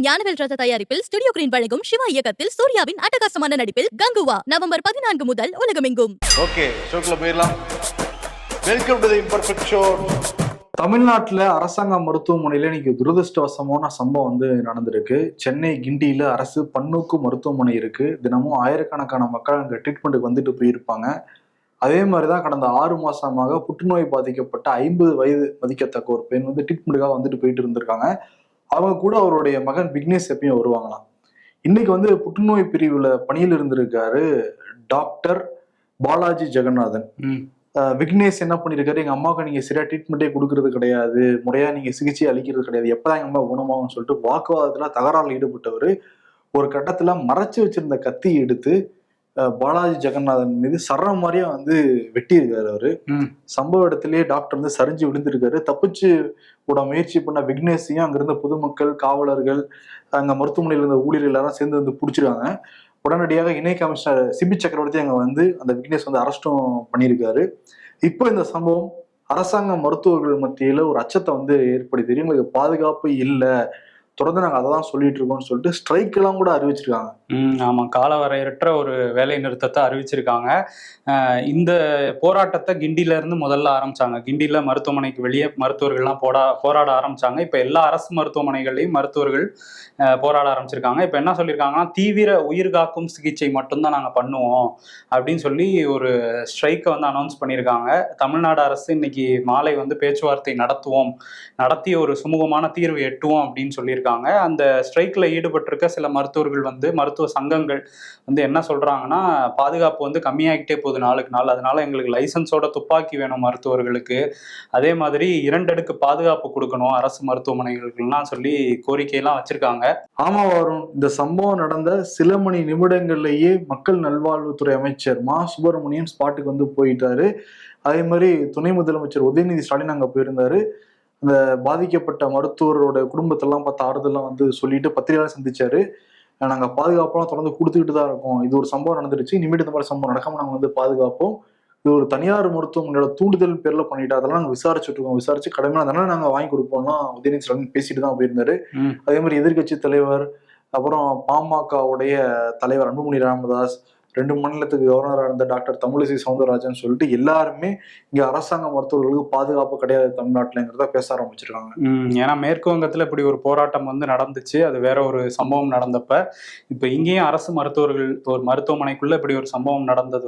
ஞானவேல் ரத தயாரிப்பில் studio green வழங்கும் சிவா இயக்கத்தில் சூர்யாவின் அட்டகாசமான நடிப்பில் கங்குவா நவம்பர் 14 முதல் உலகமெங்கும். ஓகே, ஷோக்குள்ள போயிடலாம். Welcome to the imperfect show. தமிழ்நாட்டில் அரசாங்க மருத்துவமனையில் இன்னைக்கு துரதிருஷ்டவசமான சம்பவம் நடந்திருக்கு. சென்னை கிண்டியில் அரசு பன்னூக்கு மருத்துவமனை இருக்கு. தினமும் ஆயிரக்கணக்கான மக்கள் அங்கே ட்ரீட்மெண்ட்டுக்கு வந்துட்டு போயிருப்பாங்க. அதே மாதிரிதான் கடந்த 6 மாசமாக புற்றுநோய் பாதிக்கப்பட்ட 50 வயது மதிக்கத்தக்க ஒரு பெண் ட்ரீட்மெண்ட்டுக்காக வந்துட்டு போயிட்டு இருந்திருக்காங்க. அவங்க கூட அவருடைய மகன் விக்னேஷ் எப்பயும் வருவாங்களாம். இன்னைக்கு புற்றுநோய் பிரிவுல பணியில் இருந்திருக்காரு டாக்டர் பாலாஜி ஜெகநாதன். விக்னேஷ் என்ன பண்ணிருக்காரு, எங்க அம்மாவுக்கு நீங்க சரியா ட்ரீட்மெண்ட்டே கொடுக்கறது கிடையாது, முறையா நீங்க சிகிச்சை அளிக்கிறது கிடையாது, எப்பதான் எங்க அம்மா குணமாகும்னு சொல்லிட்டு வாக்குவாதத்துல தகராறுல ஈடுபட்டவர் ஒரு கட்டத்துல மறைச்சு வச்சிருந்த கத்தி எடுத்து பாலாஜி ஜெகநாதன் மீது சர்ற மாதிரியா வெட்டி இருக்காரு. அவரு சம்பவ இடத்திலேயே டாக்டர் சரிஞ்சு விழுந்திருக்காரு. தப்பிச்சு கூட முயற்சி பண்ண விக்னேஷையும் அங்கிருந்த பொதுமக்கள், காவலர்கள், அங்க மருத்துவமனையில் இருந்த ஊழியர்கள் எல்லாரும் சேர்ந்து பிடிச்சிருக்காங்க. உடனடியாக இணை கமிஷனர் சிபி சக்கரவர்த்தி அங்க அந்த விக்னேஷ் அரெஸ்டும் பண்ணியிருக்காரு. இப்போ இந்த சம்பவம் அரசாங்க மருத்துவர்கள் மத்தியில ஒரு அச்சத்தை ஏற்படுத்தி, எங்களுக்கு பாதுகாப்பு இல்லை, தொடர்ந்து நாங்க அதை தான் சொல்லிட்டு இருக்கோம்னு சொல்லிட்டு ஸ்ட்ரைக் எல்லாம் கூட அறிவிச்சிருக்காங்க. ஆமா, காலவரையற்ற ஒரு வேலை நிறுத்தத்தை அறிவிச்சிருக்காங்க. இந்த போராட்டத்தை கிண்டில இருந்து முதல்ல ஆரம்பிச்சாங்க. கிண்டில மருத்துவமனைக்கு வெளியே மருத்துவர்கள்லாம் போராட ஆரம்பிச்சாங்க. இப்ப எல்லா அரசு மருத்துவமனைகள்லையும் மருத்துவர்கள் போராட ஆரம்பிச்சிருக்காங்க. இப்ப என்ன சொல்லியிருக்காங்கன்னா, தீவிர உயிர் காக்கும் சிகிச்சை மட்டும்தான் நாங்க பண்ணுவோம் அப்படின்னு சொல்லி ஒரு ஸ்ட்ரைக்கை அனௌன்ஸ் பண்ணியிருக்காங்க. தமிழ்நாடு அரசு இன்னைக்கு மாலை பேச்சுவார்த்தை நடத்தி ஒரு சுமூகமான தீர்வு எட்டுவோம் அப்படின்னு சொல்லியிருக்காங்க. அந்த ஸ்ட்ரைக்ல ஈடுபட்டிருக்க சில மருத்துவர்கள் மருத்துவ சங்கங்கள் என்ன சொல்றாங்கன்னா, பாதுகாப்பு கம்மியாகிட்டே போகுது நாளுக்கு நாள், அதனால எங்களுக்கு லைசன்ஸோட துப்பாக்கி வேணும் மருத்துவர்களுக்கு, அதே மாதிரி 2 அடுக்கு பாதுகாப்பு கொடுக்கணும் அரசு மருத்துவமனைகளுக்குலாம் சொல்லி கோரிக்கையெல்லாம் வச்சிருக்காங்க. ஆமா வரும். இந்த சம்பவம் நடந்த சில மணி நிமிடங்கள்லயே மக்கள் நல்வாழ்வுத்துறை அமைச்சர் மா சுப்பிரமணியன் ஸ்பாட்டுக்கு போயிட்டாரு. அதே மாதிரி துணை முதலமைச்சர் உதயநிதி ஸ்டாலின் அங்க போயிருந்தாரு. அந்த பாதிக்கப்பட்ட மருத்துவரோட குடும்பத்தெல்லாம் பார்த்து ஆறுதல்லாம் சொல்லிட்டு பத்திரிகையாளர் சந்திச்சாரு. நாங்க பாதுகாப்பெல்லாம் தொடர்ந்து கொடுத்துக்கிட்டு தான் இருக்கோம், இது ஒரு சம்பவம் நடந்துருச்சு, இனிமேட்டு இந்த மாதிரி சம்பவம் நடக்காம நாங்க பாதுகாப்போம், இது ஒரு தனியார் மருத்துவமனையோட தூண்டுதல் பேர்ல பண்ணிட்டு அதெல்லாம் நாங்க விசாரிச்சுட்டு இருக்கோம், விசாரிச்சு கடமையான அதனால நாங்க வாங்கி கொடுப்போம்னா உதயநிதி ஸ்டாலின் பேசிட்டு தான் போயிருந்தாரு. அதே மாதிரி எதிர்கட்சி தலைவர், அப்புறம் பாமகவுடைய தலைவர் அன்புமணி ராமதாஸ், 2 மாநிலத்துக்கு கவர்னராக இருந்த டாக்டர் தமிழிசை சவுந்தரராஜன் சொல்லிட்டு எல்லாருமே இங்க அரசாங்க மருத்துவர்களுக்கு பாதுகாப்பு கிடையாது தமிழ்நாட்டுலங்கிறத பேச ஆரம்பிச்சிருக்காங்க. ஏன்னா மேற்கு வங்கத்துல இப்படி ஒரு போராட்டம் நடந்துச்சு, அது வேற ஒரு சம்பவம் நடந்தப்ப இப்ப இங்கேயும் அரசு மருத்துவர்கள் ஒரு மருத்துவமனைக்குள்ள இப்படி ஒரு சம்பவம் நடந்தது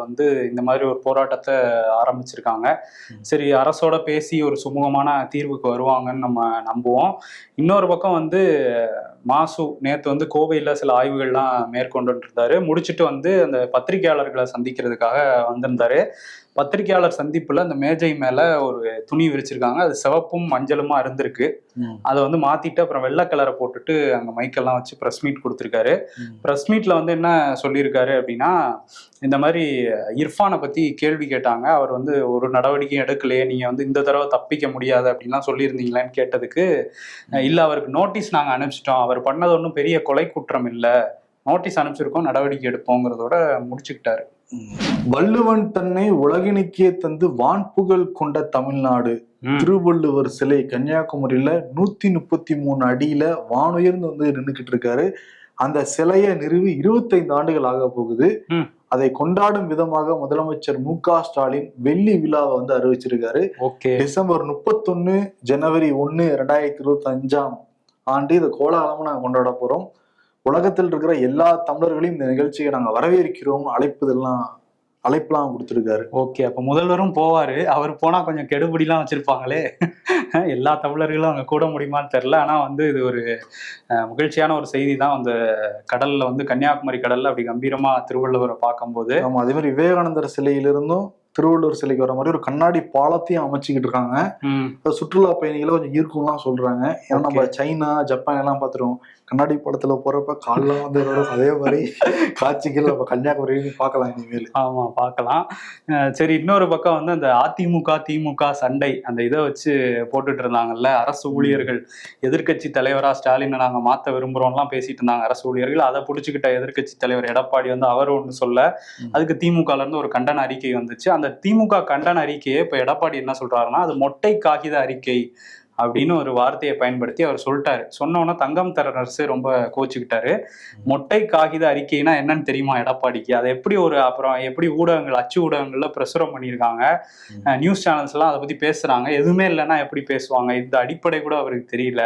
இந்த மாதிரி ஒரு போராட்டத்தை ஆரம்பிச்சிருக்காங்க. சரி, அரசோட பேசி ஒரு சுமூகமான தீர்வுக்கு வருவாங்கன்னு நம்ம நம்புவோம். இன்னொரு பக்கம் மாசு நேற்று கோவையில சில ஆய்வுகள்லாம் மேற்கொண்டு இருந்தாரு. முடிச்சுட்டு அந்த பத்திரிகையாளர்களை சந்திக்கிறதுக்காக வந்திருந்தாரு. பத்திரிகையாளர் சந்திப்புல அந்த மேஜை மேல ஒரு துணி விரிச்சிருக்காங்க, அது சிவப்பும் மஞ்சளுமா இருந்திருக்கு. அதை மாத்திட்டு அப்புறம் வெள்ளை கலரை போட்டுட்டு அங்க மைக்கெல்லாம் வச்சு ப்ரெஸ் மீட் கொடுத்திருக்காரு. ப்ரெஸ் மீட்ல என்ன சொல்லியிருக்காரு அப்படின்னா, இந்த மாதிரி இர்ஃபானை பத்தி கேள்வி கேட்டாங்க. அவர் ஒரு நடவடிக்கையும் எடுக்கலையே, நீங்க இந்த தடவை தப்பிக்க முடியாது அப்படின்லாம் சொல்லியிருந்தீங்களான்னு கேட்டதுக்கு, இல்ல அவருக்கு நோட்டீஸ் நாங்க அனுப்பிச்சிட்டோம், அவர் பண்ணது ஒன்றும் பெரிய கொலை குற்றம் இல்லை, நோட்டீஸ் அனுப்பிச்சிருக்கோம், நடவடிக்கை எடுப்போங்கிறதோட முடிச்சுக்கிட்டாரு. வள்ளுவன் தன்னை உலகினுக்கே தந்து வான்புகழ் கொண்ட தமிழ்நாடு, திருவள்ளுவர் சிலை கன்னியாகுமரியில 133 அடியில வானுயர்ந்து நின்றுகிட்டு இருக்காரு. அந்த சிலையை நிறுவி 25 ஆண்டுகள் ஆக போகுது. அதை கொண்டாடும் விதமாக முதலமைச்சர் மு.க. ஸ்டாலின் வெள்ளி விழாவை அறிவிச்சிருக்காரு. டிசம்பர் 31 ஜனவரி 1 2025 ஆண்டு இதை கோலாகலமா நாங்க கொண்டாட போறோம். உலகத்தில் இருக்கிற எல்லா தமிழர்களையும் இந்த நிகழ்ச்சியை நாங்க வரவேற்கிறோம், அழைப்பெல்லாம் கொடுத்துருக்காரு. ஓகே, அப்ப முதல்வரும் போவாரு. அவர் போனா கொஞ்சம் கெடுபிடிலாம் வச்சிருப்பாங்களே, எல்லா தமிழர்களும் அங்க கூட முடியுமான்னு தெரியல. ஆனா இது ஒரு மகிழ்ச்சியான ஒரு செய்தி தான். அந்த கடல்ல கன்னியாகுமரி கடல்ல அப்படி கம்பீரமா திருவள்ளுவரை பார்க்கும்போது. ஆமா, அதே மாதிரி விவேகானந்தர் சிலையிலிருந்தும் திருவள்ளுவர் சிலைக்கு வர மாதிரி ஒரு கண்ணாடி பாலத்தையும் அமைச்சுக்கிட்டு இருக்காங்க. சுற்றுலா பயணிகளை கொஞ்சம் ஈர்க்கும்லாம் சொல்றாங்க. ஏன்னா நம்ம சைனா, ஜப்பான் எல்லாம் பார்த்துருவோம், கண்ணாடி படத்துல போறப்ப காலெல்லாம் அதே மாதிரி காட்சிகள் நம்ம கன்னியாகுமரியிலும் பார்க்கலாம் இனிமேல். ஆமா, பார்க்கலாம். சரி, இன்னொரு பக்கம் அந்த அதிமுக திமுக சண்டை அந்த இதை வச்சு போட்டுட்டு இருந்தாங்கல்ல, அரசு ஊழியர்கள் எதிர்கட்சி தலைவரா ஸ்டாலினை நாங்க மாத்த விரும்புறோம்லாம் பேசிட்டு இருந்தாங்க அரசு ஊழியர்கள். அதை புடிச்சுக்கிட்ட எதிர்கட்சி தலைவர் எடப்பாடி அவர் ஒண்ணு சொல்ல, அதுக்கு திமுகல இருந்து ஒரு கண்டன அறிக்கை வந்துச்சு. அந்த திமுக கண்டன அறிக்கையை இப்ப எடப்பாடி என்ன சொல்றாருன்னா, அது மொட்டை காகித அறிக்கை அப்படின்னு ஒரு வார்த்தையை பயன்படுத்தி அவர் சொல்லிட்டாரு. சொன்னோன்னா தங்கம் தென்னரசு ரொம்ப கோச்சுக்கிட்டாரு. மொட்டை காகித அறிக்கைனா என்னன்னு தெரியுமா எடப்பாடிக்கு? அதை எப்படி அப்புறம் எப்படி ஊடகங்கள், அச்சு ஊடகங்கள்ல பிரசுரம் பண்ணியிருக்காங்க, நியூஸ் சேனல்ஸ் எல்லாம் அதை பத்தி பேசுறாங்க. எதுவுமே இல்லைன்னா எப்படி பேசுவாங்க? இந்த அடிப்படை கூட அவருக்கு தெரியல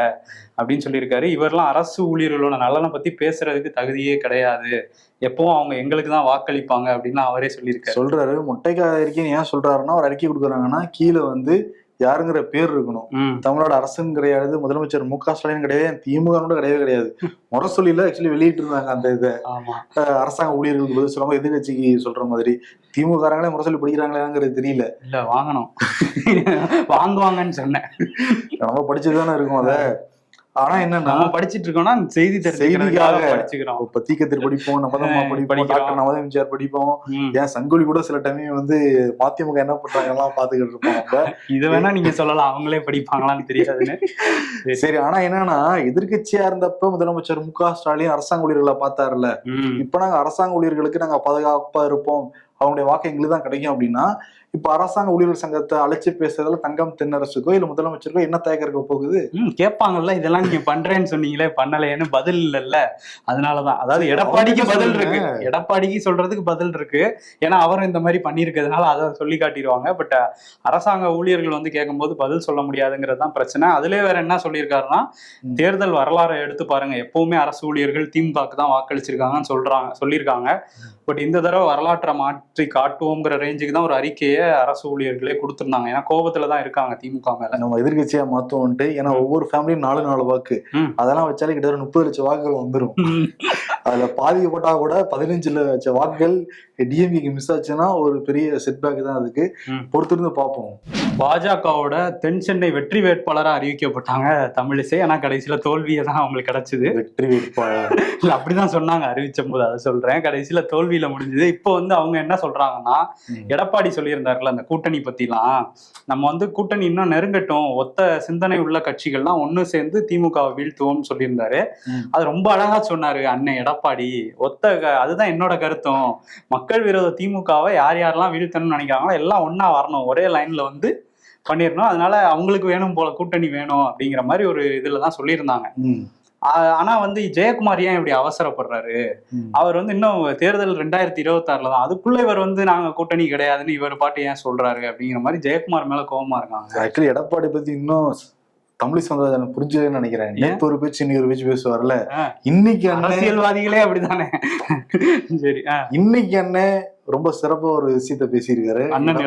அப்படின்னு சொல்லியிருக்காரு. இவரெல்லாம் அரசு ஊழியர்களோட நலனை பத்தி பேசுறதுக்கு தகுதியே கிடையாது, எப்பவும் அவங்க எங்களுக்கு தான் வாக்களிப்பாங்க அப்படின்னு அவரே சொல்லியிருக்காரு. சொல்றாரு. மொட்டைக்காக அறிக்கைன்னு ஏன் சொல்றாருன்னா, ஒரு அறிக்கை கொடுக்குறாங்கன்னா கீழே வந்து யாருங்கிற பேர் இருக்கணும். தமிழ்நாடு அரசுன்னு கிடையாது, முதலமைச்சர் மு க ஸ்டாலின் கிடையாது, திமுக கூட கிடையவே கிடையாது. முரசொலியில ஆக்சுவலி வெளியிட்டு இருந்தாங்க அந்த இதை, அரசாங்க ஊழியர்களுக்கு பதில் சொல்லாம எதிர்கட்சிக்கு சொல்ற மாதிரி. திமுகங்களே முரசொலி படிக்கிறாங்களேங்கிறது தெரியல. இல்ல வாங்கணும் வாங்குவாங்கன்னு சொன்னேன். நம்ம படிச்சுதானே இருக்கோம் அதை. ஆனா என்ன நம்ம படிச்சுட்டு இருக்கோம்னா செய்திக்காக படிச்சுக்கிறோம். இப்ப தீக்கத்திரி படிப்போம், நவதம்மா படிப்போம், டாக்டர் நவதம் எம்ஜிஆர் படிப்போம். ஏன் சங்கொலி கூட சில டைம் வந்து மதிமுக என்ன பண்றாங்க எல்லாம் பாத்துக்கிட்டு இருப்போம். இது வேணா நீங்க சொல்லலாம், அவங்களே படிப்பாங்களான்னு தெரியாதுன்னு. சரி, ஆனா என்னன்னா எதிர்கட்சியா இருந்தப்ப முதலமைச்சர் மு க ஸ்டாலின் அரசாங்க ஊழியர்களை பார்த்தாருல்ல. இப்ப நாங்க அரசாங்க ஊழியர்களுக்கு நாங்க பாதுகாப்பா இருப்போம், அவங்களுடைய வாக்கு எங்களுக்கு தான் கிடைக்கும் அப்படின்னா, இப்ப அரசாங்க ஊழியர்கள் சங்கத்தை அழைச்சி பேசுறதுல தங்கம் தென்னரசுக்கோ இல்ல முதலமைச்சருக்கோ என்ன தயக்கம் இருக்க போகுது? கேட்பாங்கல்ல, இதெல்லாம் நீங்க பண்றேன்னு சொன்னீங்களே பண்ணலையேன்னு பதில் இல்லைல்ல. அதனாலதான், அதாவது எடப்பாடிக்கு பதில் இருக்கு, எடப்பாடிக்கு சொல்றதுக்கு பதில் இருக்கு. ஏன்னா அவரும் இந்த மாதிரி பண்ணியிருக்கிறதுனால அதை சொல்லி காட்டிடுவாங்க. பட் அரசாங்க ஊழியர்கள் வந்து கேட்கும்போது பதில் சொல்ல முடியாதுங்கிறது தான் பிரச்சனை. அதுல வேற என்ன சொல்லியிருக்காருன்னா, தேர்தல் வரலாறை எடுத்து பாருங்க, எப்பவுமே அரசு ஊழியர்கள் திமுகவுக்கு தான் வாக்களிச்சிருக்காங்கன்னு சொல்லியிருக்காங்க. பட் இந்த தடவை வரலாற்றை மாற்றி காட்டுவோங்கிற ரேஞ்சுக்கு தான் ஒரு அறிக்கையை அரசு ஊழியர்களே கொடுத்துருந்தாங்க. ஏன்னா கோபத்துலதான் இருக்காங்க திமுக மேல. நம்ம எதிர்கட்சியா மாத்தோம்ட்டு, ஏன்னா ஒவ்வொரு ஃபேமிலியும் 4 வாக்கு, அதெல்லாம் வச்சாலே கிட்ட 30 லட்சம் வாக்குகள் வந்துடும். அதுல பாதிக்கப்பட்டா கூட 15 லட்சம் வாக்குகள் டிஎம்கேக்கு மிஸ் ஆச்சுன்னா ஒரு பெரிய செட்பேக் தான். அதுக்கு பொறுத்திருந்து பார்ப்போம். பாஜகவோட தென் சென்னை வெற்றி வேட்பாளரா அறிவிக்கப்பட்டாங்க தமிழிசை. ஆனா கடைசியில தோல்வியை தான் அவங்களுக்கு கிடைச்சது. வெற்றி வேட்பாளர் இல்ல அப்படிதான் சொன்னாங்க அறிவிச்ச போது, அதை சொல்றேன். கடைசியில தோல்வியில முடிஞ்சது. இப்போ வந்து அவங்க என்ன சொல்றாங்கன்னா, எடப்பாடி சொல்லியிருந்தாருல அந்த கூட்டணி பத்திலாம், நம்ம வந்து கூட்டணி இன்னும் நெருங்கட்டும், ஒத்த சிந்தனை உள்ள கட்சிகள்லாம் ஒண்ணு சேர்ந்து திமுகவை வீழ்த்துவோம்னு சொல்லியிருந்தாரு. அது ரொம்ப அழகா சொன்னாரு அண்ணன் எடப்பாடி. அதுதான் என்னோட கருத்தும், மக்கள் விரோத திமுகவை யார் யாரெல்லாம் வீழ்த்தணும்னு நினைக்கிறாங்களோ எல்லாம் ஒன்னா வரணும், ஒரே லைன்ல வந்து பண்ணிடணும். அதனால அவங்களுக்கு வேணும் போல கூட்டணி வேணும் அப்படிங்கிற மாதிரி ஒரு இதுலதான் சொல்லியிருந்தாங்க. ஆனா வந்து ஜெயக்குமார் ஏன் இப்படி அவசரப்படுறாரு? அவர் வந்து இன்னும் தேர்தல் 2026 தான், அதுக்குள்ள இவர் வந்து நாங்க கூட்டணி கிடையாதுன்னு இவர் பாட்டு ஏன் சொல்றாரு அப்படிங்கிற மாதிரி ஜெயக்குமார் மேல கோபமா இருக்காங்க. ஆக்சுவலி எடப்பாடி பத்தி இன்னும் தமிழ் சமுதாயம் புரிஞ்சதுன்னு நினைக்கிறேன். நேற்று ஒரு பேச்சு இன்னைக்கு ஒரு பேச்சு பேசுவார்ல. இன்னைக்கு அரசியல்வாதிகளே அப்படித்தானே. சரி, இன்னைக்கு அண்ணன் ரொம்ப சிறப்பா ஒரு விஷயத்த பேசியிருக்காரு. அண்ணன்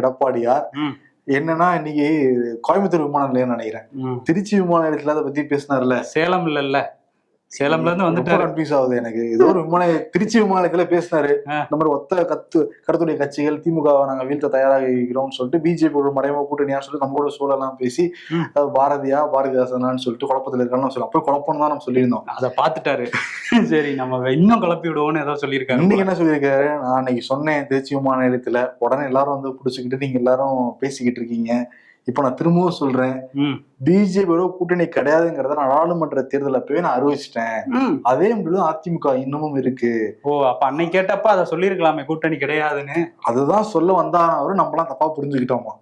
எடப்பாடியார் என்னன்னா, இன்னைக்கு கோயம்புத்தூர் விமான நிலையம் நினைக்கிறேன், திருச்சி விமான நிலையத்துல அதை பத்தி பேசினார்ல. சேலம் இல்ல, சேலம்ல இருந்து வந்துட்டு கன்ஃபியூஸ் ஆகுது எனக்கு. ஏதோ ஒரு திருச்சி விமானத்துல பேசினாரு, இந்த மாதிரி ஒத்த கருத்துடைய கட்சிகள் திமுகவை நாங்க வீழ்த்த தயாராக இருக்கிறோம்னு சொல்லிட்டு பிஜேபியோட மறைமுக கூட்டணியான்னு சொல்லிட்டு நம்மளோட சூழலாம் பேசி பாரதிதாசனான்னு சொல்லிட்டு குழப்பத்துல இருக்கான்னு சொல்லலாம். அப்போ குழப்பம் தான் நம்ம சொல்லியிருந்தோம். அதை பார்த்துட்டாரு. சரி, நம்ம இன்னும் குழப்பி விடுவோம்னு ஏதோ சொல்லியிருக்காரு. இன்னைக்கு என்ன சொல்லியிருக்காரு, நான் அன்னைக்கு சொன்னேன் திருச்சி விமான நிலையத்துல, உடனே எல்லாரும் வந்து பிடிச்சிக்கிட்டு நீங்க எல்லாரும் பேசிக்கிட்டு இருக்கீங்க. இப்ப நான் திரும்பவும் சொல்றேன், பிஜேபியோட கூட்டணி கிடையாதுங்கிறத நாடாளுமன்ற தேர்தல் அப்பவே நான் அறிவிச்சிட்டேன். அதே முடிவு அதிமுக இன்னமும் இருக்கு. அப்ப அன்னைக்கு கேட்டப்ப அதை சொல்லிருக்கலாமே கூட்டணி கிடையாதுன்னு. அதுதான் சொல்ல வந்தாரு, நம்மளாம் தப்பா புரிஞ்சுக்கிட்டோமா?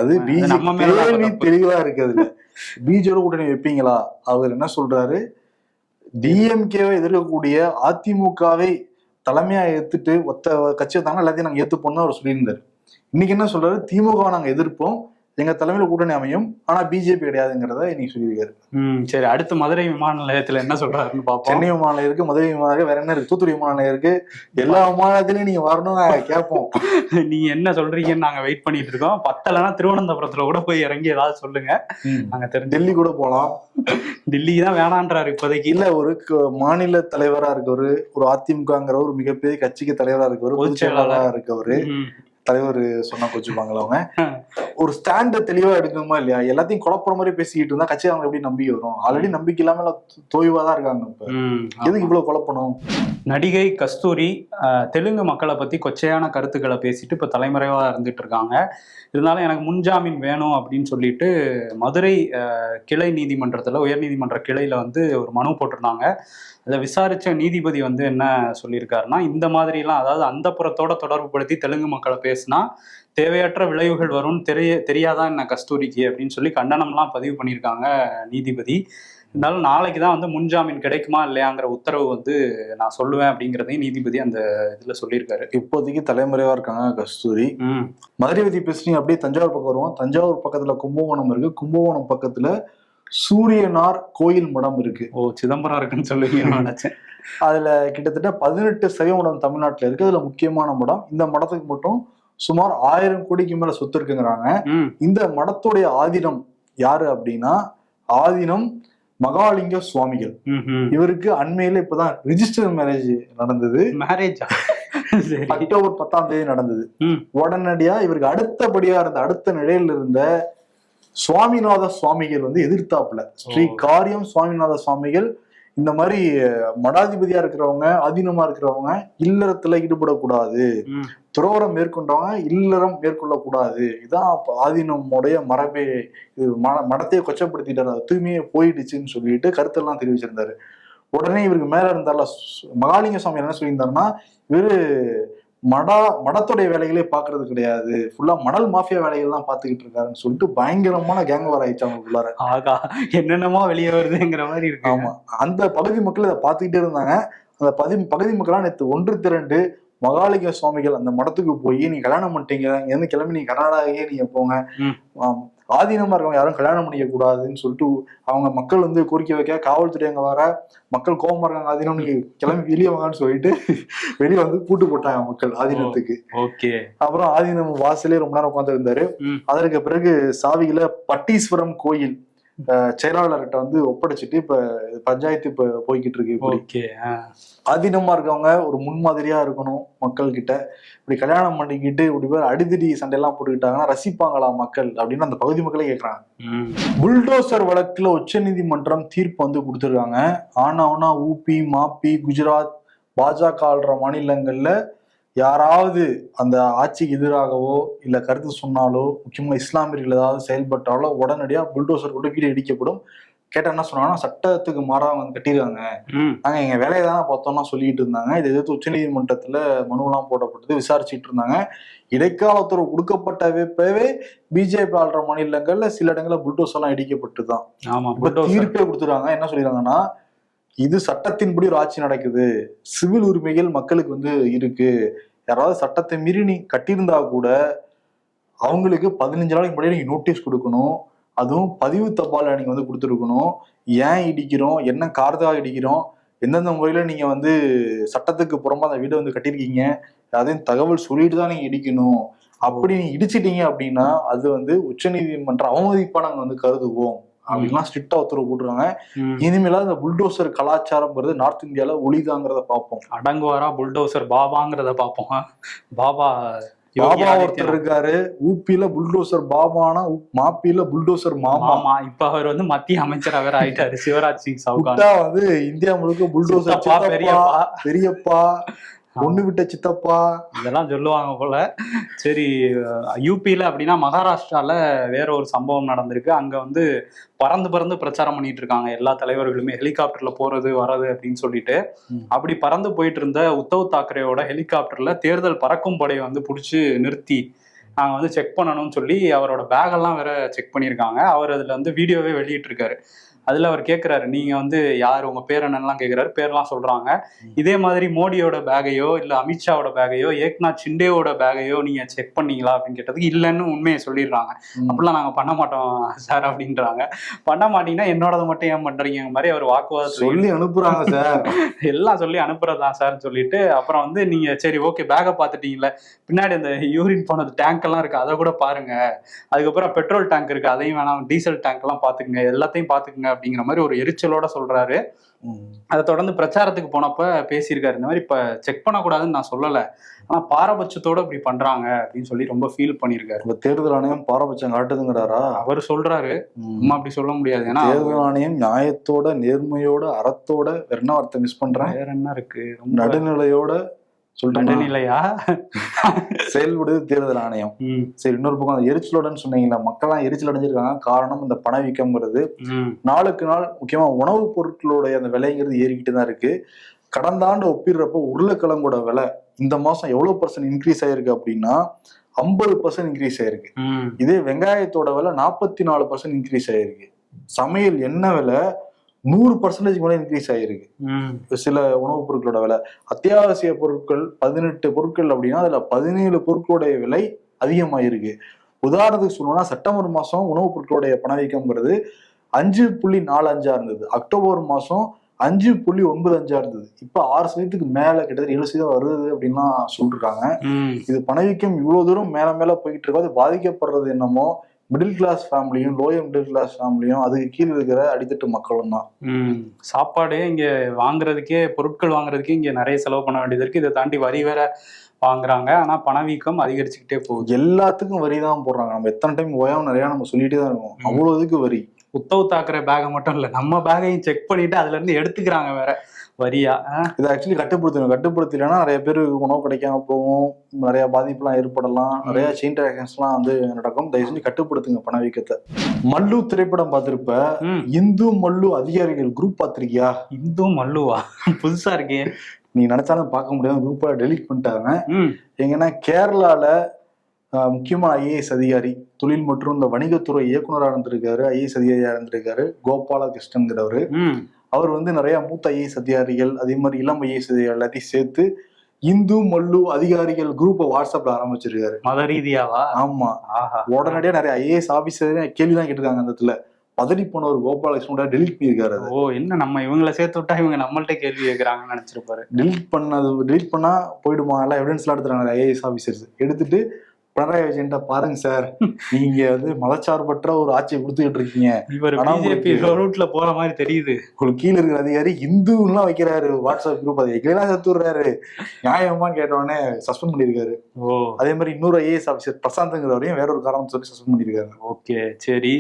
அது பிஜேபி தெளிவா இருக்கு. அதுல பிஜேபியோட கூட்டணி வைப்பீங்களா? அவர் என்ன சொல்றாரு, டிஎம்கேவை எதிர்க்கக்கூடிய அதிமுகவை தலைமையா ஏத்துட்டு ஒத்த கட்சி வந்தாங்கன்னா எல்லாத்தையும் நாங்க ஏத்துப்போம்னு அவர் சொல்லியிருந்தாரு. இன்னைக்கு என்ன சொல்றாரு, திமுக நாங்க எதிர்ப்போம், எங்க தலைமையில கூட்டணி அமையும், ஆனா பிஜேபி கிடையாதுங்கிறத இன்னைக்கு சொல்லியிருக்காரு. சரி, அடுத்து மதுரை விமான நிலையத்துல என்ன சொல்றாருன்னு பாப்போம். சென்னை விமான நிலையம் இருக்கு, மதுரை விமான நிலையம், வேற என்ன இருக்கு, தூத்துக்குடி விமான நிலையம் இருக்கு. எல்லா விமானத்திலயும் நீங்க வரணும்னு கேட்போம். நீங்க என்ன சொல்றீங்கன்னு நாங்க வெயிட் பண்ணிட்டு இருக்கோம். பத்தலைன்னா திருவனந்தபுரத்துல கூட போய் இறங்கி ஏதாவது சொல்லுங்க, நாங்க தெரிஞ்சு. டெல்லி கூட போலாம். டெல்லி தான் வேணான்றாரு இப்போதைக்கு. இல்ல, ஒரு மாநில தலைவரா இருக்கவரு, ஒரு அதிமுகங்கிற ஒரு மிகப்பெரிய கட்சிக்கு தலைவரா இருக்கவரு, பொதுச் செயலாளரா இருக்கவரு, தலைவர் சொன்னா கோச்சுப்பாங்களா அவங்க? ஒரு ஸ்டாண்ட தெளிவா எடுக்கணுமா இல்லையா? எல்லாத்தையும் குழப்பற மாதிரி பேசிக்கிட்டு இருந்தா கட்சி அவங்க எப்படி நம்பிக்கை வரும்? ஆல்ரெடி நம்பிக்கை இல்லாம தோய்வாதான் இருக்காங்க. இப்ப எதுக்கு இவ்வளவு குழப்பணும்? நடிகை கஸ்தூரி தெலுங்கு மக்களை பத்தி கொச்சையான கருத்துக்களை பேசிட்டு இப்ப தலைமறைவா இருந்துட்டு இருக்காங்க. இருந்தாலும் எனக்கு முன்ஜாமீன் வேணும் அப்படின்னு சொல்லிட்டு மதுரை கிளை நீதிமன்றத்துல, உயர்நீதிமன்ற கிளையில வந்து ஒரு மனு போட்டிருந்தாங்க. அதை விசாரிச்ச நீதிபதி வந்து என்ன சொல்லியிருக்காருன்னா, இந்த மாதிரிலாம், அதாவது அந்த புறத்தோட தொடர்பு படுத்தி தெலுங்கு மக்களை பேசினா தேவையற்ற விளைவுகள் வரும்னு தெரியாதான் என்ன கஸ்தூரிக்கு அப்படின்னு சொல்லி கண்டனம்லாம் பதிவு பண்ணியிருக்காங்க நீதிபதி. இருந்தாலும் நாளைக்கு தான் வந்து முன்ஜாமீன் கிடைக்குமா இல்லையாங்கிற உத்தரவு வந்து நான் சொல்லுவேன் அப்படிங்கிறதையும் நீதிபதி அந்த இதுல சொல்லியிருக்காரு. இப்போதைக்கு தலைமறைவா இருக்காங்க கஸ்தூரி. மதுரை பத்தி பேசுறீங்க, அப்படியே தஞ்சாவூர் பக்கம் வருவோம். தஞ்சாவூர் பக்கத்துல கும்பகோணம் இருக்கு. கும்பகோணம் பக்கத்துல சூரியனார் கோயில் மடம் இருக்கு. சிதம்பரம் இருக்குன்னு சொல்லுவீங்க நினைச்சேன். அதுல கிட்டத்தட்ட 18 சைவ மடம் தமிழ்நாட்டுல இருக்கு. அதுல முக்கியமான மடம். இந்த மடத்துக்கு மட்டும் சுமார் 1000 கோடிக்கு மேல சொத்து இருக்குங்கிறாங்க. இந்த மடத்துடைய ஆதீனம் யாரு அப்படின்னா ஆதீனம் மகாலிங்க சுவாமிகள். இவருக்கு அண்மையில இப்பதான் ரிஜிஸ்டர் மேரேஜ் நடந்தது. மேரேஜா? அக்டோபர் 10ஆம் தேதி நடந்தது. உடனடியா இவருக்கு அடுத்தபடியா இருந்த அடுத்த நிலையில இருந்த சுவாமிநாத சுவாமிகள் வந்து எதிர்த்தாப்புல ஸ்ரீ காரியம் சுவாமிநாத சுவாமிகள் இந்த மாதிரி மடாதிபதியா இருக்கிறவங்க ஆதீனமா இருக்கிறவங்க இல்லறத்துல ஈடுபடக்கூடாது, துறவரம் மேற்கொண்டவங்க இல்லறம் மேற்கொள்ளக்கூடாது, இதான் ஆதீனமுடைய மரபே, இது மடத்தையே கொச்சப்படுத்திட்டாரு, தூய்மையே போயிடுச்சுன்னு சொல்லிட்டு கருத்தெல்லாம் தெரிவிச்சிருந்தாரு. உடனே இவருக்கு மேல இருந்தால மகாலிங்க சுவாமி என்ன சொல்லியிருந்தாருன்னா, இவரு மடத்துடைய வேலைகளே பாக்குறது கிடையாது, ஃபுல்லா மணல் மாஃபியா வேலைகள் தான் பாத்துக்கிட்டு இருக்காருன்னு சொல்லிட்டு பயங்கரமான கேங் வார் ஆயிடுச்சு அவங்களுக்குள்ளார. ஆகா, என்னென்னமோ வெளியே வருதுங்கிற மாதிரி இருக்கு. ஆமா, அந்த பகுதி மக்கள் இதை பாத்துக்கிட்டே இருந்தாங்க. அந்த பகுதி மக்கள்லாம் நேற்று ஒன்று திரண்டு மகாலிங்க சுவாமிகள் அந்த மடத்துக்கு போய் நீங்க கல்யாணம் பண்ணிட்டீங்க, இங்க கிளம்பி நீங்க கர்நாடகாவே நீங்க போங்க, ஆதீனமா இருக்கவங்க யாரும் கல்யாணம் பண்ணிக்க கூடாதுன்னு சொல்லிட்டு அவங்க மக்கள் வந்து கோரிக்கை வைக்க, காவல்துறை அங்க வர, மக்கள் கோபமா இருக்காங்க, ஆதீனம் நீங்க கிளம்பி வெளியே வாங்கன்னு சொல்லிட்டு வெளியே வந்து பூட்டு போட்டாங்க மக்கள் ஆதீனத்துக்கு. அப்புறம் ஆதீனம் வாசலே ரொம்ப நேரம் உட்கார்ந்து இருந்தாரு. அதற்கு பிறகு சாவிகளை பட்டீஸ்வரம் கோயில் செயலாளர்கிட்ட வந்து ஒப்படைச்சிட்டு இப்ப பஞ்சாயத்து இப்ப போய்கிட்டு இருக்கு. ஆதீனமா இருக்கவங்க ஒரு முன்மாதிரியா இருக்கணும் மக்கள் கிட்ட. இப்படி கல்யாணம் பண்ணிக்கிட்டு இப்படி பேர் அடிதடி சண்டையெல்லாம் போட்டுக்கிட்டாங்கன்னா ரசிப்பாங்களா மக்கள் அப்படின்னு அந்த பகுதி மக்களே கேட்கறாங்க. புல்டோசர் வழக்குல உச்ச நீதிமன்றம் தீர்ப்பு வந்து கொடுத்துருக்காங்க. ஆனா ஊபி, மாப்பி, குஜராத், பாஜக ஆள்ற மாநிலங்கள்ல யாராவது அந்த ஆட்சிக்கு எதிராகவோ இல்ல கருத்து சொன்னாலோ, முக்கியமா இஸ்லாமியர்கள் ஏதாவது செயல்பட்டாலோ உடனடியா புல்டோசர் கொண்டு வீடு இடிக்கப்படும். கேட்ட என்ன சொன்னாங்கன்னா, சட்டத்துக்கு மாறாக வந்து கட்டிருக்காங்க, நாங்க எங்க வேலையை தானே பார்த்தோம்னா சொல்லிட்டு இருந்தாங்க. இதை எதிர்த்து உச்ச நீதிமன்றத்துல மனுவெல்லாம் போடப்பட்டது, விசாரிச்சுட்டு இருந்தாங்க. இடைக்கால உத்தரவு கொடுக்கப்பட்டவே பிஜேபி ஆள்ற மாநிலங்கள்ல சில இடங்கள்ல புல்டோசர் எல்லாம் இடிக்கப்பட்டுதான். தீர்ப்பே கொடுத்துருக்காங்க. என்ன சொல்லிடுறாங்கன்னா, இது சட்டத்தின்படி ஒரு ஆட்சி நடக்குது, சிவில் உரிமைகள் மக்களுக்கு வந்து இருக்கு, யாராவது சட்டத்தை மீறி நீ கட்டியிருந்தா கூட அவங்களுக்கு 15 நாளைக்கு முன்னாடி நீங்க நோட்டீஸ் கொடுக்கணும், அதுவும் பதிவு தபால நீங்க வந்து கொடுத்துருக்கணும், ஏன் இடிக்கிறோம், என்ன காரணத்துக்காக இடிக்கிறோம், எந்தெந்த முறையில நீங்க வந்து சட்டத்துக்கு புறமா அந்த வீடை வந்து கட்டியிருக்கீங்க, அதையும் தகவல் சொல்லிட்டு தான் நீங்க இடிக்கணும். அப்படி நீங்க இடிச்சிட்டீங்க அப்படின்னா அது வந்து உச்ச நீதிமன்ற அவமதிப்பா நாங்க வந்து கருதுவோம் அப்படின்லாம் ஸ்ட்ரிக்டா உத்தரவு போட்டுருக்காங்க. இனிமேல இந்த புல்டோசர் கலாச்சாரம்ங்கிறது நார்த் இந்தியால ஒளிதாங்கிறத பார்ப்போம். அடங்குவாரா புல்டோசர் பாபாங்கிறத பார்ப்போம். பாபா ஒருத்தர் இருக்காரு ஊபியில புல்டோசர் பாபானா, மாப்பியில புல்டோசர் மாமா. இப்ப அவர் வந்து மத்திய அமைச்சர் அவர் ஆயிட்டாரு. சிவராஜ் சிங் சவுகான் வந்து இந்தியா முழுக்க புல்டோசர் பெரியப்பா, ஒண்ணு விட்ட சித்தப்பா இதெல்லாம் சொல்லுவாங்க போல. சரி, யூபியில அப்படின்னா மகாராஷ்டிரால வேற ஒரு சம்பவம் நடந்திருக்கு. அங்க வந்து பறந்து பிரச்சாரம் பண்ணிட்டு இருக்காங்க எல்லா தலைவர்களுமே, ஹெலிகாப்டர்ல போறது வர்றது அப்படின்னு சொல்லிட்டு. அப்படி பறந்து போயிட்டு இருந்த உத்தவ் தாக்கரேயோட ஹெலிகாப்டர்ல தேர்தல் பறக்கும் படையை வந்து பிடிச்சி நிறுத்தி நாங்க வந்து செக் பண்ணணும்னு சொல்லி அவரோட பேகெல்லாம் வேற செக் பண்ணியிருக்காங்க. அவர் அதுல வந்து வீடியோவே வெளியிட்டு இருக்காரு. அதுல அவர் கேட்கிறாரு, நீங்க வந்து யார், உங்க பேர் என்னெல்லாம் கேட்கிறாரு. பேர்லாம் சொல்றாங்க. இதே மாதிரி மோடியோட பேகையோ இல்ல அமித்ஷாவோட பேகையோ ஏக்நாத் ஷிண்டேவோட பேகையோ நீங்க செக் பண்ணீங்களா அப்படின்னு கேட்டதுக்கு இல்லைன்னு உண்மையை சொல்லிடுறாங்க. அப்படிலாம் நாங்க பண்ண மாட்டோம் சார் அப்படின்றாங்க. பண்ண மாட்டீங்கன்னா என்னோடது மட்டும் ஏன் பண்றீங்க மாதிரி அவர் வாக்குவாதம் சொல்லி அனுப்புறாங்க சார். எல்லாம் சொல்லி அனுப்புறதா சார் சொல்லிட்டு அப்புறம் வந்து நீங்க சரி ஓகே பேகை பார்த்துட்டீங்களே, பின்னாடி அந்த யூரின் போனது டேங்க் எல்லாம் இருக்கு அதை கூட பாருங்க, அதுக்கப்புறம் பெட்ரோல் டேங்க் இருக்கு அதையும் வேணாம், டீசல் டேங்க் எல்லாம் பாத்துக்குங்க, எல்லாத்தையும் பாத்துக்குங்க அப்படிங்கிற மாதிரி ஒரு எரிச்சலோட சொல்றாரு. அதை தொடர்ந்து பிரச்சாரத்துக்கு போனப்ப பேசியிருக்காரு, இந்த மாதிரி இப்ப செக் பண்ணக்கூடாதுன்னு நான் சொல்லல, ஆனா பாரபட்சத்தோட இப்படி பண்றாங்க அப்படின்னு சொல்லி ரொம்ப ஃபீல் பண்ணிருக்காரு. தேர்தல் ஆணையம் பாரபட்சம் காட்டுதுங்கிறாரா அவர் சொல்றாரு. நம்ம அப்படி சொல்ல முடியாது, ஏன்னா தேர்தல் ஆணையம் நியாயத்தோட நேர்மையோட அறத்தோட வேற என்ன வார்த்தை மிஸ் பண்றேன், வேற என்ன இருக்கு, நடுநிலையோட நடுநிலையா செயல்படுது தேர்தல் ஆணையம். சரி, இன்னொரு பக்கம் அந்த எரிச்சலோடன்னு சொன்னீங்களா, மக்கள்லாம் எரிச்சல் அடைஞ்சிருக்காங்க. காரணம் இந்த பணவீக்கம்ங்கிறது நாளுக்கு நாள், முக்கியமா உணவுப் பொருட்களுடைய அந்த விலைங்கிறது ஏறிக்கிட்டு தான் இருக்கு. கடந்த ஆண்டு ஒப்பிடுறப்போ உருளைக்கிழங்கோட விலை இந்த மாசம் எவ்வளவு % இன்க்ரீஸ் ஆயிருக்கு அப்படின்னா 50% இன்க்ரீஸ் ஆயிருக்கு. இதே வெங்காயத்தோட விலை 44% இன்க்ரீஸ் ஆயிருக்கு. சமையல் எண்ணெய் விலை 100% மேல இன்க்ரீஸ் ஆயிருக்கு. சில உணவுப் பொருட்களோட விலை, அத்தியாவசிய பொருட்கள் 18 பொருட்கள் அப்படின்னா அதுல 17 பொருட்களுடைய விலை அதிகமாயிருக்கு. உதாரணத்துக்கு சொல்லணும்னா செப்டம்பர் மாசம் உணவுப் பொருட்களுடைய பணவீக்கம்ங்கிறது 5.45 இருந்தது. அக்டோபர் மாசம் 5.95 இருந்தது. இப்ப 6% மேல கிட்டத்தட்ட 7% வருது அப்படின்லாம் சொல்லிருக்காங்க. இது பணவீக்கம் இவ்வளவு தூரம் மேல மேல போயிட்டு இருக்கோ, அது பாதிக்கப்படுறது என்னமோ மிடில் கிளாஸ் ஃபேமிலியும் லோயர் மிடில் கிளாஸ் ஃபேமிலியும் அதுக்கு கீழே இருக்கிற அடித்தட்டு மக்களும் தான். சாப்பாடு இங்க வாங்குறதுக்கே, பொருட்கள் வாங்குறதுக்கே இங்க நிறைய செலவு பண்ண வேண்டியது இருக்கு. இதை தாண்டி வரி வேற வாங்குறாங்க. ஆனா பணவீக்கம் அதிகரிச்சுக்கிட்டே போகுது. எல்லாத்துக்கும் வரி தான் போடுறாங்க. நம்ம எத்தனை டைம் ஓயாம நிறைய நம்ம சொல்லிட்டே தான் இருக்கோம். அவ்வளவு இதுக்கு வரி. உத்தவ் தாக்கரே பேகை மட்டும் இல்ல, நம்ம பேகையும் செக் பண்ணிட்டு அதுல இருந்து எடுத்துக்கிறாங்க வேற வரியா. இதை ஆக்சுவலி கட்டுப்படுத்தணும். கட்டுப்படுத்தலைன்னா நிறைய பேர் உணவு கிடைக்காம போகும், நிறைய பாதிப்புலாம் ஏற்படலாம், நிறைய செயின் ரியாக்ஷன்ஸ்லாம் வந்து நடக்கும். தயவு செஞ்சு கட்டுப்படுத்துங்க பணவீக்கத்தை. மல்லு திரைப்படம் பார்த்திருப்ப, இந்து மல்லு அதிகாரிகள் குரூப் பார்த்திருக்கியா? இந்து மல்லுவா? புதுசா இருக்கே. நீ நினைச்சாலும் பார்க்க முடியாத குரூப்பா டெலீட் பண்ணிட்டாங்க. எங்கன்னா கேரளால முக்கியமான ஐஏஎஸ் அதிகாரி, தொழில் மற்றும் இந்த வணிகத்துறை இயக்குநராக இருந்திருக்காரு, ஐஏஎஸ் அதிகாரியா இருந்திருக்காரு, கோபாலகிருஷ்ணன்கிறவரு. அவர் வந்து நிறைய மூத்த ஐஏஎஸ் அதிகாரிகள், அதே மாதிரி இளம் ஐஏஎஸ் அதிகாரிகள் எல்லாத்தையும் சேர்த்து இந்து மல்லு அதிகாரிகள் குரூப்பை வாட்ஸ்அப்ல ஆரம்பிச்சிருக்காரு. மத ரீதியாவா? ஆமா. உடனடியா நிறைய ஐஏஎஸ் ஆபீசர் கேள்விதான் கேட்டிருக்காங்க. அந்த இடத்துல பதறி போன ஒரு கோபாலகிருஷ்ணன் டெலிட் பண்ணியிருக்காரு. ஓ, என்ன நம்ம இவங்களை சேர்த்து விட்டா இவங்க நம்மள்ட்ட கேள்வி கேட்கறாங்கன்னு நினைச்சிருப்பாரு. டெலிட் பண்ணா போயிடுமா, எல்லாம் எவிடன்ஸ் எல்லாம் எடுத்துறாங்க ஐஏஎஸ் ஆபீசர்ஸ். எடுத்துட்டு பினராயி விஜயன்ட்ட பாருங்க சார், நீங்க வந்து மதச்சார்பற்ற ஒரு ஆட்சியை கொடுத்துக்கிட்டு இருக்கீங்க, இவர் பிஜேபி ரூட்ல போற மாதிரி தெரியுது. உங்களுக்கு கீழே இருக்கிற அதிகாரி இந்துலாம் வைக்கிறாரு வாட்ஸ்அப் குரூப், அதை எங்கெல்லாம் சேர்த்துடுறாரு, நியாயமான்னு கேட்டோடனே சஸ்பெண்ட் பண்ணிருக்காரு. அதே மாதிரி இன்னொரு ஐஏஎஸ் ஆபீசர் பிரசாந்த்ங்கிறவரையும் வேற ஒரு காரணம் சொல்லி சஸ்பெண்ட் பண்ணிருக்காரு. ஓகே, சரி.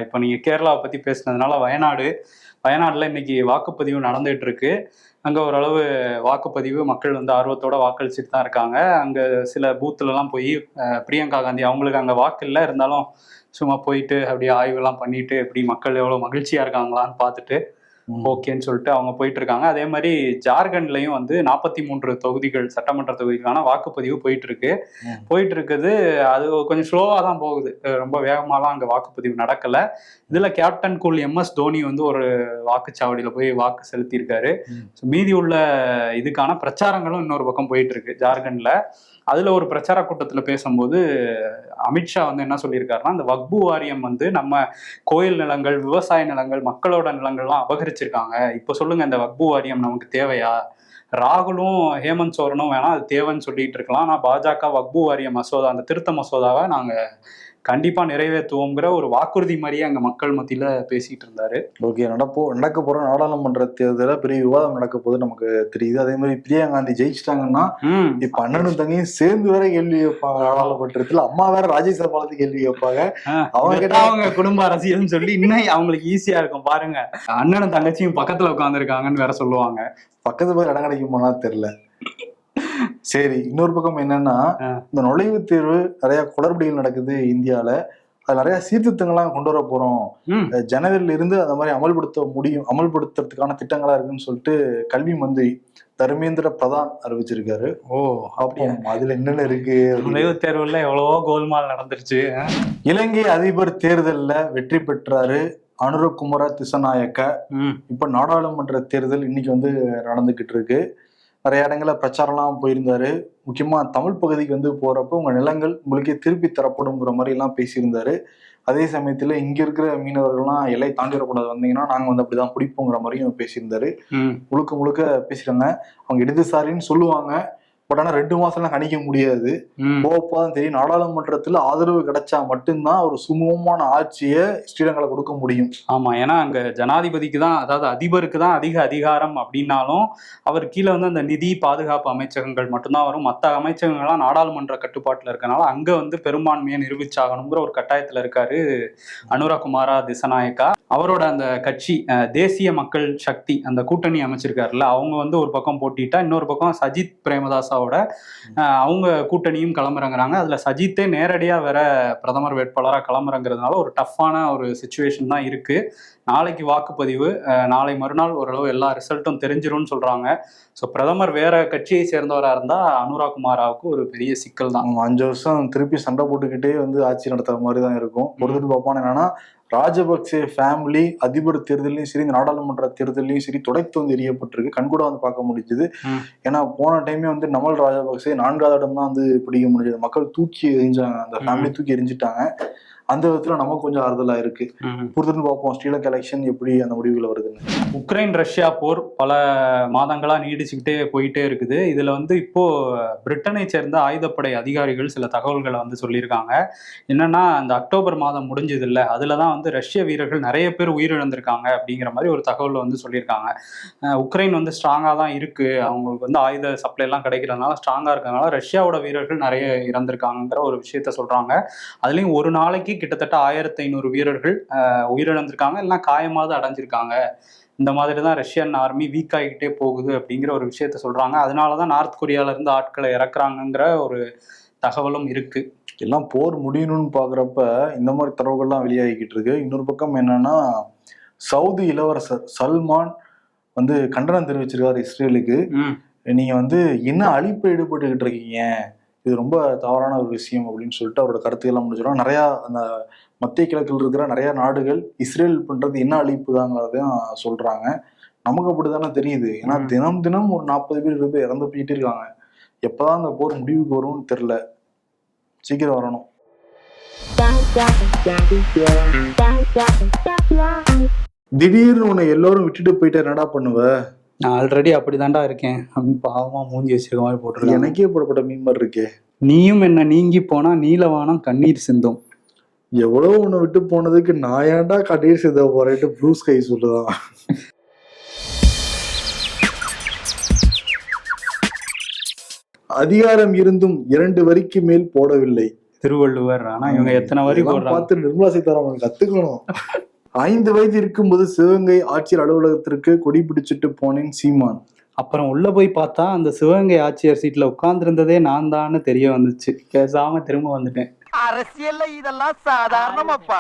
இப்ப நீங்க கேரளாவை பத்தி பேசுனதுனால வயநாடுல இன்னைக்கு வாக்குப்பதிவு நடந்துட்டு இருக்கு. அங்கே ஓரளவு வாக்குப்பதிவு மக்கள் வந்து ஆர்வத்தோட வாக்களிச்சுட்டு தான் இருக்காங்க. அங்கே சில பூத்துலலாம் போய் பிரியங்கா காந்தி, அவங்களுக்கு அங்கே வாக்கு இல்லை, இருந்தாலும் சும்மா போயிட்டு அப்படியே ஆய்வுலாம் பண்ணிட்டு எப்படி மக்கள் எவ்வளோ மகிழ்ச்சியாக இருக்காங்களான்னு பார்த்துட்டு ஓகேன்னு சொல்லிட்டு அவங்க போயிட்டு இருக்காங்க. அதே மாதிரி ஜார்க்கண்ட்லையும் வந்து 43 தொகுதிகள், சட்டமன்ற தொகுதிக்கான வாக்குப்பதிவு போயிட்டு இருக்குது. அது கொஞ்சம் ஸ்லோவாக தான் போகுது, ரொம்ப வேகமாலாம் அங்கே வாக்குப்பதிவு நடக்கலை. இதில் கேப்டன் கூல் MS தோனி வந்து ஒரு வாக்குச்சாவடியில் போய் வாக்கு செலுத்தியிருக்காரு. மீதி உள்ள இதுக்கான பிரச்சாரங்களும் இன்னொரு பக்கம் போயிட்டு இருக்கு ஜார்க்கண்ட்ல. அதுல ஒரு பிரச்சார கூட்டத்துல பேசும்போது அமித்ஷா வந்து என்ன சொல்லியிருக்காருன்னா, இந்த வக்பு வாரியம் வந்து நம்ம கோயில் நிலங்கள், விவசாய நிலங்கள், மக்களோட நிலங்கள்லாம் அபகரிச்சிருக்காங்க. இப்போ சொல்லுங்க, இந்த வக்பு வாரியம் நமக்கு தேவையா? ராகுலும் ஹேமந்த் சோரனும் வேணா அது தேவைன்னு சொல்லிட்டு இருக்கலாம், ஆனா பாஜக வக்பு வாரிய மசோதா, அந்த திருத்த மசோதாவை நாங்க கண்டிப்பா நிறைவேற்றுவோங்கிற ஒரு வாக்குறுதி மாதிரியே அங்க மக்கள் மத்தியில பேசிட்டு இருந்தாரு. ஓகே, நடக்க போற நாடாளுமன்ற தேர்தல பெரிய விவாதம் நடக்க போது நமக்கு தெரியுது. அதே மாதிரி பிரியங்கா காந்தி ஜெயிச்சிட்டாங்கன்னா இப்ப அண்ணனும் தங்கையும் சேர்ந்து வேற கேள்வி வைப்பாங்க நாடாளுமன்றத்துல. அம்மா வேற ராஜ்யசபாலத்துக்கு கேள்வி வைப்பாங்க. அவங்க குடும்ப அரசியல்னு சொல்லி இன்னும் அவங்களுக்கு ஈஸியா இருக்கும். பாருங்க, அண்ணனும் தங்கச்சியும் பக்கத்துல உட்காந்துருக்காங்கன்னு வேற சொல்லுவாங்க. பக்கத்து போய் இடம் கிடைக்குமானா தெரியல. சரி, இன்னொரு பக்கம் என்னன்னா, இந்த நுழைவுத் தேர்வு நிறைய குளறுபடிகள் நடக்குது இந்தியால. அது நிறைய சீர்திருத்தங்கள்லாம் கொண்டு வர போறோம், ஜனவரியில இருந்து அந்த மாதிரி அமல்படுத்துறதுக்கான திட்டங்களா இருக்குன்னு சொல்லிட்டு கல்வி மந்திரி தர்மேந்திர பிரதான் அறிவிச்சிருக்காரு. ஓ, அப்போ அதுல என்னென்ன இருக்கு? நுழைவுத் தேர்வுல எவ்வளவோ கோல்மால் நடந்துருச்சு. இலங்கை அதிபர் தேர்தல்ல வெற்றி பெற்றாரு அனுரகுமார திசநாயக்க. இப்ப நாடாளுமன்ற தேர்தல் இன்னைக்கு வந்து நடந்துகிட்டு இருக்கு. நிறைய இடங்கள்ல பிரச்சாரம்லாம் போயிருந்தாரு. முக்கியமா தமிழ் பகுதிக்கு வந்து போறப்ப உங்க நிலங்கள் உங்களுக்கே திருப்பி தரப்படும்ங்கிற மாதிரி எல்லாம் பேசியிருந்தாரு. அதே சமயத்துல இங்க இருக்கிற மீனவர்கள்லாம் எல்லை தாண்டி வரக்கூடாது, வந்தீங்கன்னா நாங்க வந்து அப்படிதான் பிடிப்போங்கிற மாதிரியும் பேசியிருந்தாரு. முழுக்க பேசுறாங்க. அவங்க இடதுசாரின்னு சொல்லுவாங்க, பட் ஆனா 2 மாசம்லாம் கணிக்க முடியாது. போகப்போதான் தெரியும். நாடாளுமன்றத்துல ஆதரவு கிடைச்சா மட்டும்தான் ஒரு சுமூகமான ஆட்சியை ஸ்ரீலங்கால கொடுக்க முடியும். ஆமா, ஏன்னா அங்க ஜனாதிபதிக்கு தான், அதாவது அதிபருக்கு தான் அதிக அதிகாரம் அப்படின்னாலும் அவர் கீழே வந்து அந்த நிதி பாதுகாப்பு அமைச்சகங்கள் மட்டும்தான் வரும். மற்ற அமைச்சகங்கள்லாம் நாடாளுமன்ற கட்டுப்பாட்டுல இருக்கனால அங்க வந்து பெரும்பான்மையை நிரூபிச்சாகணுங்கிற ஒரு கட்டாயத்துல இருக்காரு அனுரகுமார திசநாயக்கா. அவரோட அந்த கட்சி தேசிய மக்கள் சக்தி, அந்த கூட்டணி அமைச்சிருக்காருல்ல, அவங்க வந்து ஒரு பக்கம் போட்டிட்டா, இன்னொரு பக்கம் சஜித் பிரேமதாசாவோட அவங்க கூட்டணியும் களமிறங்குறாங்க. அதுல சஜித்தே நேரடியா வேற பிரதமர் வேட்பாளராக களமிறங்குறதுனால ஒரு டஃப்பான ஒரு சிச்சுவேஷன் தான் இருக்கு. நாளைக்கு வாக்குப்பதிவு, நாளை மறுநாள் ஓரளவு எல்லா ரிசல்ட்டும் தெரிஞ்சிரும்னு சொல்றாங்க. ஸோ பிரதமர் வேற கட்சியை சேர்ந்தவராக இருந்தா அனுராக் குமாராவுக்கு ஒரு பெரிய சிக்கல் தான். 5 வருஷம் திருப்பி சண்டை போட்டுக்கிட்டே வந்து ஆட்சி நடத்துற மாதிரி தான் இருக்கும். பொறுத்துட்டு பார்ப்பான்னு என்னன்னா, ராஜபக்சே ஃபேமிலி அதிபர் தேர்தலையும் சரி, இந்த நாடாளுமன்ற தேர்தலையும் சரி துடைத்து வந்து எரியப்பட்டிருக்கு. கண்கூட வந்து பார்க்க முடிஞ்சுது. ஏன்னா போன டைமே வந்து நமல் ராஜபக்சே 4வது இடம் தான் வந்து பிடிக்க முடிஞ்சது. மக்கள் தூக்கி எரிஞ்சாங்க, அந்த ஃபேமிலி தூக்கி எரிஞ்சிட்டாங்க. அந்த விதத்துல நமக்கு கொஞ்சம் ஆறுதலா இருக்கு. பொறுத்துன்னு பார்ப்போம் ஸ்ரீலங்கா எலெக்ஷன் எப்படி அந்த முடிவுகள் வருதுன்னு. உக்ரைன் ரஷ்யா போர் பல மாதங்களா நீடிச்சுக்கிட்டே போயிட்டே இருக்குது. இதுல வந்து இப்போ பிரிட்டனை சேர்ந்த ஆயுதப்படை அதிகாரிகள் சில தகவல்களை வந்து சொல்லியிருக்காங்க. என்னன்னா, அந்த அக்டோபர் மாதம் முடிஞ்சது இல்லை, அதுலதான் வந்து ரஷ்ய வீரர்கள் நிறைய பேர் உயிரிழந்திருக்காங்க அப்படிங்கிற மாதிரி ஒரு தகவல் வந்து சொல்லியிருக்காங்க. உக்ரைன் வந்து ஸ்ட்ராங்கா தான் இருக்கு, அவங்களுக்கு வந்து ஆயுத சப்ளை எல்லாம் கிடைக்கிறதுனால ஸ்ட்ராங்கா இருக்கனால ரஷ்யாவோட வீரர்கள் நிறைய இறந்திருக்காங்கிற ஒரு விஷயத்த சொல்றாங்க. அதுலயும் ஒரு நாளைக்கு கிட்டத்தட்ட 1500 வீரர்கள் உயிரிழந்திருக்காங்க, இல்லைன்னா காயமாவது அடைஞ்சிருக்காங்க. இந்த மாதிரி தான் ரஷ்யன் ஆர்மி வீக் ஆகிக்கிட்டே போகுது அப்படிங்கிற ஒரு விஷயத்த சொல்றாங்க. அதனாலதான் நார்த் கொரியால இருந்து ஆட்களை இறக்குறாங்கிற ஒரு தகவலும் இருக்கு. எல்லாம் போர் முடியணும்னு பாக்குறப்ப இந்த மாதிரி தரவுகள்லாம் வெளியாகிக்கிட்டு இருக்கு. இன்னொரு பக்கம் என்னன்னா, சவுதி இளவரசர் சல்மான் வந்து கண்டனம் தெரிவிச்சிருக்காரு இஸ்ரேலுக்கு. நீங்க வந்து என்ன அழிப்பு ஈடுபட்டுக்கிட்டு இருக்கீங்க, இது ரொம்ப தவறான ஒரு விஷயம் அப்படின்னு சொல்லிட்டு அவரோட கருத்துக்கெல்லாம் முடிச்சிடும். நிறைய அந்த மத்திய கிழக்கில் இருக்கிற நிறைய நாடுகள் இஸ்ரேல் பண்றது என்ன அழிப்பு தாங்கிறதையும் சொல்றாங்க. நமக்கு அப்படித்தானே தெரியுது. ஏன்னா தினம் தினம் ஒரு 40 பேர் 20 பேர் இறந்து போயிட்டு இருக்காங்க. எப்பதான் அந்த போர் முடிவுக்கு வரும்னு தெரியல. சீக்கிரம் வரணும். திடீர்னு உன்னை எல்லாரும் விட்டுட்டு போயிட்டு என்னடா பண்ணுவ? நான் ஆல்ரெடி அப்படிதான்டா இருக்கேன் அப்படின்னு பாவமா மூஞ்சி வச்சிருக்க மாதிரி போட்டுருக்கேன். எனக்கே போடப்பட்ட மீன் மாதிரி இருக்கே. நீயும் என்ன நீங்கி போனா நீலவானம் கண்ணீர் சிந்தும். எவ்வளவு உன்னை விட்டு போனதுக்கு நான் ஏன்டா கண்ணீர் சிந்த போறேன்ட்டு ப்ளூ ஸ்கை சொல்லுதான். அதிகாரம் இருந்தும் 2 வரிக்கு மேல் போடவில்லை திருவள்ளுவர். ஆனா இவங்க எத்தனை வரி போடுறாங்க பார்த்து நிர்மலா சீதாராமன் கத்துக்கணும். 5 வயது இருக்கும்போது சிவகங்கை ஆட்சியர் அலுவலகத்திற்கு கொடி பிடிச்சிட்டு போனேன் சீமான். அப்புறம் உள்ள போய் பார்த்தா அந்த சிவகங்கை ஆட்சியர் சீட்ல உட்கார்ந்துருந்ததே நான் தான்னு தெரிய வந்துச்சு. பேசாம திரும்ப வந்துட்டேன். அரசியல்ல இதெல்லாம் சாதாரணமாப்பா.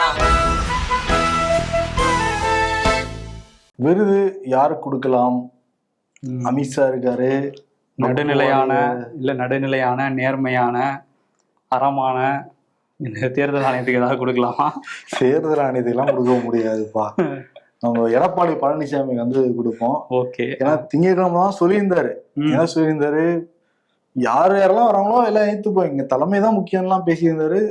விருது யாரு கொடுக்கலாம்? அமித்ஷா இருக்காரு. நடுநிலையான நேர்மையான அறமான தேர்தல் ஆணையத்துக்கு ஏதாவது கொடுக்கலாமா? தேர்தல் ஆணையத்துக்கெல்லாம் கொடுக்க முடியாதுப்பா. நம்ம எடப்பாடி பழனிசாமிக்கு வந்து கொடுப்போம். ஓகே. ஏன்னா திங்கட்கிழமை தான் சொல்லியிருந்தாரு. என்ன சொல்லியிருந்தாரு, யாரெல்லாம் வராங்களோ எல்லாம் ஏத்துப்போம், இங்க தலைமை தான் முக்கியம்லாம் பேசியிருந்தாரு.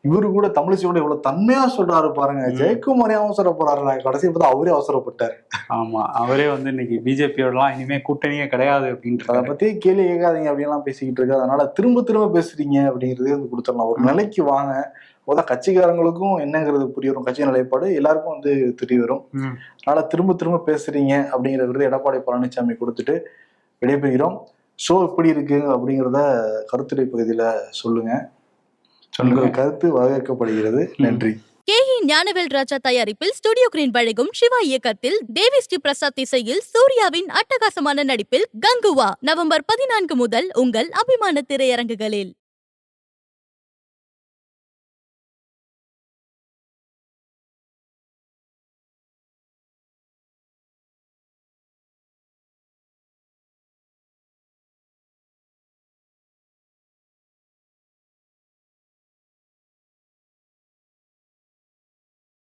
இவரு கூட தமிழிசையோட இவ்வளவு தன்மையா சொல்றாரு பாருங்க. ஜெயக்குமாரே அவசரப்படுறாரு, கடைசி பார்த்தா அவரே அவசரப்பட்டாரு. ஆமா, அவரே வந்து இன்னைக்கு பிஜேபியோடலாம் இனிமே கூட்டணியே கிடையாது அப்படின்ற அதை பத்தி கேள்வி கேட்காதீங்க அப்படின்லாம் பேசிக்கிட்டு இருக்கு. அதனால திரும்ப பேசுறீங்க அப்படிங்கறதே வந்து கொடுத்துடலாம். ஒரு நிலைக்கு வாங்க, அப்போதான் கட்சிக்காரங்களுக்கும் என்னங்கிறது புரிய வரும், கட்சி நிலைப்பாடு எல்லாருக்கும் வந்து தெரிய வரும். அதனால திரும்ப பேசுறீங்க அப்படிங்கிற விருது எடப்பாடி பழனிசாமி கொடுத்துட்டு விடைபெறுகிறோம். ஷோ எப்படி இருக்கு அப்படிங்கிறத கருத்துரை பகுதியில சொல்லுங்க. உங்கள் கருத்து வரவேற்கப்படுகிறது. நன்றி. KE ஞானவேல் ராஜா தயாரிப்பில் ஸ்டுடியோ கிரீன் வழங்கும் சிவா இயக்கத்தில் தேவி ஸ்ரீ பிரசாத் இசையில் சூர்யாவின் அட்டகாசமான நடிப்பில் கங்குவா நவம்பர் 14 முதல் உங்கள் அபிமான திரையரங்குகளில்.